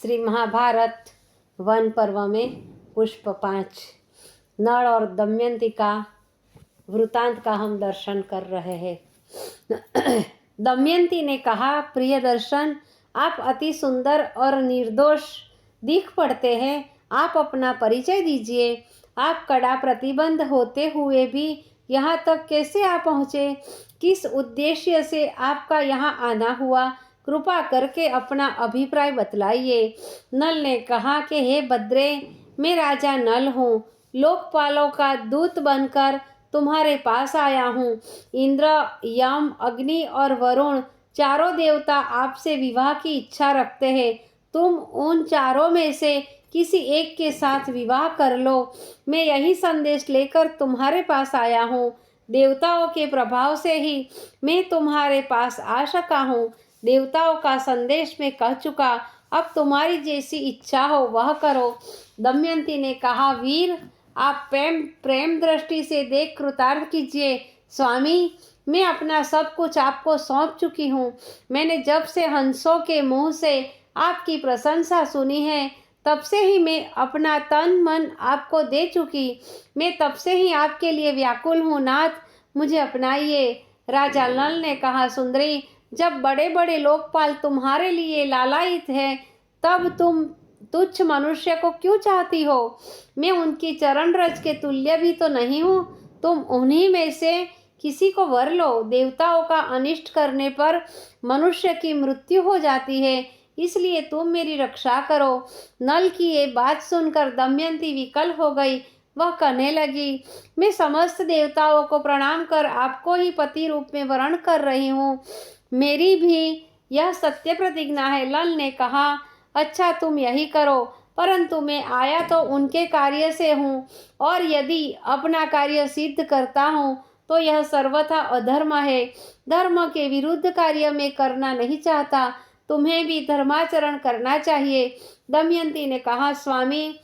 Shri Mahabharat one पर्व में पुष्प 5 नल और दमयंती का वृतांत का हम दर्शन कर रहे हैं। दमयंती ने कहा, प्रिय दर्शन, आप अति सुंदर और निर्दोष दिख पड़ते हैं। आप अपना परिचय दीजिए। आप कड़ा प्रतिबंध होते हुए भी यहाँ तक कैसे आ पहुँचे? किस उद्देश्य से आपका यहाँ आना हुआ? कृपा करके अपना अभिप्राय बतलाइए। नल ने कहा कि हे बद्रे, मैं राजा नल हूँ। लोकपालों का दूत बनकर तुम्हारे पास आया हूँ। इंद्र, यम, अग्नि और वरुण चारों देवता आपसे विवाह की इच्छा रखते हैं। तुम उन चारों में से किसी एक के साथ विवाह कर लो। मैं यही संदेश लेकर तुम्हारे पास आया हूँ। देवताओं के प्रभाव से ही मैं तुम्हारे पास आ सका हूँ। देवताओं का संदेश मैं कह चुका। अब तुम्हारी जैसी इच्छा हो वह करो। दमयंती ने कहा, वीर, आप प्रेम दृष्टि से देख कृतार्थ कीजिए। स्वामी, मैं अपना सब कुछ आपको सौंप चुकी हूँ। मैंने जब से हंसों के मुंह से आपकी प्रशंसा सुनी है, तब से ही मैं अपना तन मन आपको दे चुकी। मैं तब से ही आपके लिए व्याकुल हूँ। नाथ, मुझे अपनाइए। राजा नल ने कहा, सुंदरी, जब बड़े बड़े लोकपाल तुम्हारे लिए लालायित हैं, तब तुम तुच्छ मनुष्य को क्यों चाहती हो? मैं उनकी चरण रज के तुल्य भी तो नहीं हूँ। तुम उन्हीं में से किसी को वर लो। देवताओं का अनिष्ट करने पर मनुष्य की मृत्यु हो जाती है, इसलिए तुम मेरी रक्षा करो। नल की ये बात सुनकर दमयंती विकल हो गई। वह कहने लगी, मैं समस्त देवताओं को प्रणाम कर आपको ही पति रूप में वरण कर रही हूँ। मेरी भी यह सत्य प्रतिज्ञा है। नल ने कहा, अच्छा, तुम यही करो, परंतु मैं आया तो उनके कार्य से हूँ, और यदि अपना कार्य सिद्ध करता हूँ तो यह सर्वथा अधर्म है। धर्म के विरुद्ध कार्य में करना नहीं चाहता। तुम्हें भी धर्माचरण करना चाहिए। दमयंती ने कहा, स्वामी,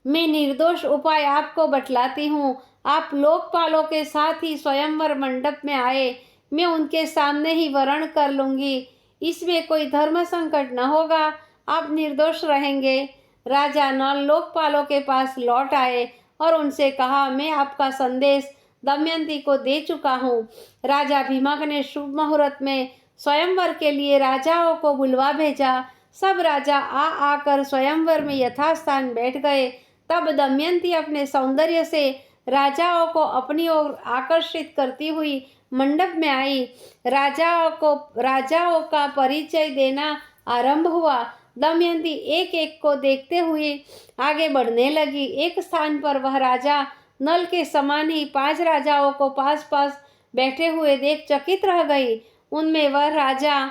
मैं निर्दोष उपाय आपको बतलाती हूँ। आप लोकपालों के साथ ही स्वयंवर मंडप में आए। मैं उनके सामने ही वरण कर लूंगी। इसमें कोई धर्म संकट न होगा। आप निर्दोष रहेंगे। राजा नल लोकपालों के पास लौट आए और उनसे कहा, मैं आपका संदेश दमयंती को दे चुका हूँ। राजा भीमक ने शुभ मुहूर्त में स्वयंवर के लिए राजाओं को बुलवा भेजा। सब राजा आकर स्वयंवर में यथास्थान बैठ गए। तब दमयंती अपने सौंदर्य से राजाओं को अपनी ओर आकर्षित करती हुई मंडप में आई। राजाओं का परिचय देना आरंभ हुआ। दमयंती एक एक को देखते हुए आगे बढ़ने लगी। एक स्थान पर वह राजा नल के समान ही 5 राजाओं को पास पास बैठे हुए देख चकित रह गई। उनमें वह राजा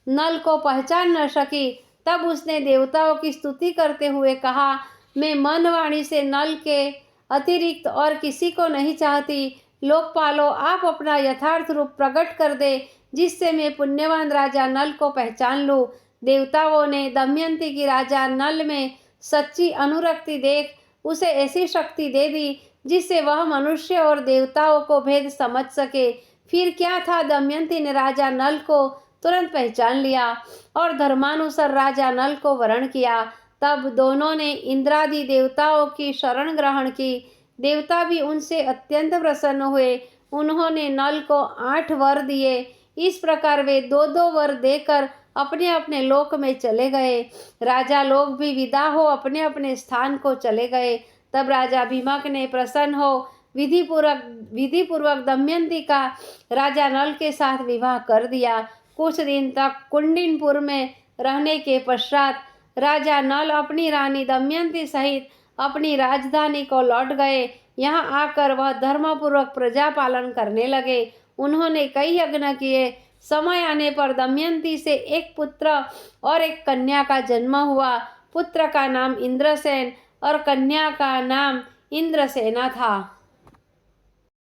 नल को पहचान न सकी। तब उसने देवताओं की स्तुति करते हुए कहा, मैं मन वाणी से नल के अतिरिक्त और किसी को नहीं चाहती। लोकपालों, आप अपना यथार्थ रूप प्रकट कर दे, जिससे मैं पुण्यवान राजा नल को पहचान लूँ। देवताओं ने दमयंती की राजा नल में सच्ची अनुरक्ति देख उसे ऐसी शक्ति दे दी जिससे वह मनुष्य और देवताओं को भेद समझ सके। फिर क्या था, दमयंती ने राजा नल को तुरंत पहचान लिया और धर्मानुसार राजा नल को वरण किया। तब दोनों ने इंद्रादि देवताओं की शरण ग्रहण की। देवता भी उनसे अत्यंत प्रसन्न हुए। उन्होंने नल को 8 वर दिए। इस प्रकार वे 2-2 वर देकर अपने अपने लोक में चले गए। राजा लोग भी विदा हो अपने अपने स्थान को चले गए। तब राजा भीमक ने प्रसन्न हो विधिपूर्वक दमयंती का राजा नल के साथ विवाह कर दिया। कुछ दिन तक कुंडिनपुर में रहने के पश्चात राजा नल अपनी रानी दमयंती सहित अपनी राजधानी को लौट गए। यहाँ आकर वह धर्मपूर्वक प्रजा पालन करने लगे। उन्होंने कई यज्ञ किए। समय आने पर दमयंती से एक पुत्र और एक कन्या का जन्म हुआ। पुत्र का नाम इंद्रसेन और कन्या का नाम इंद्रसेना था।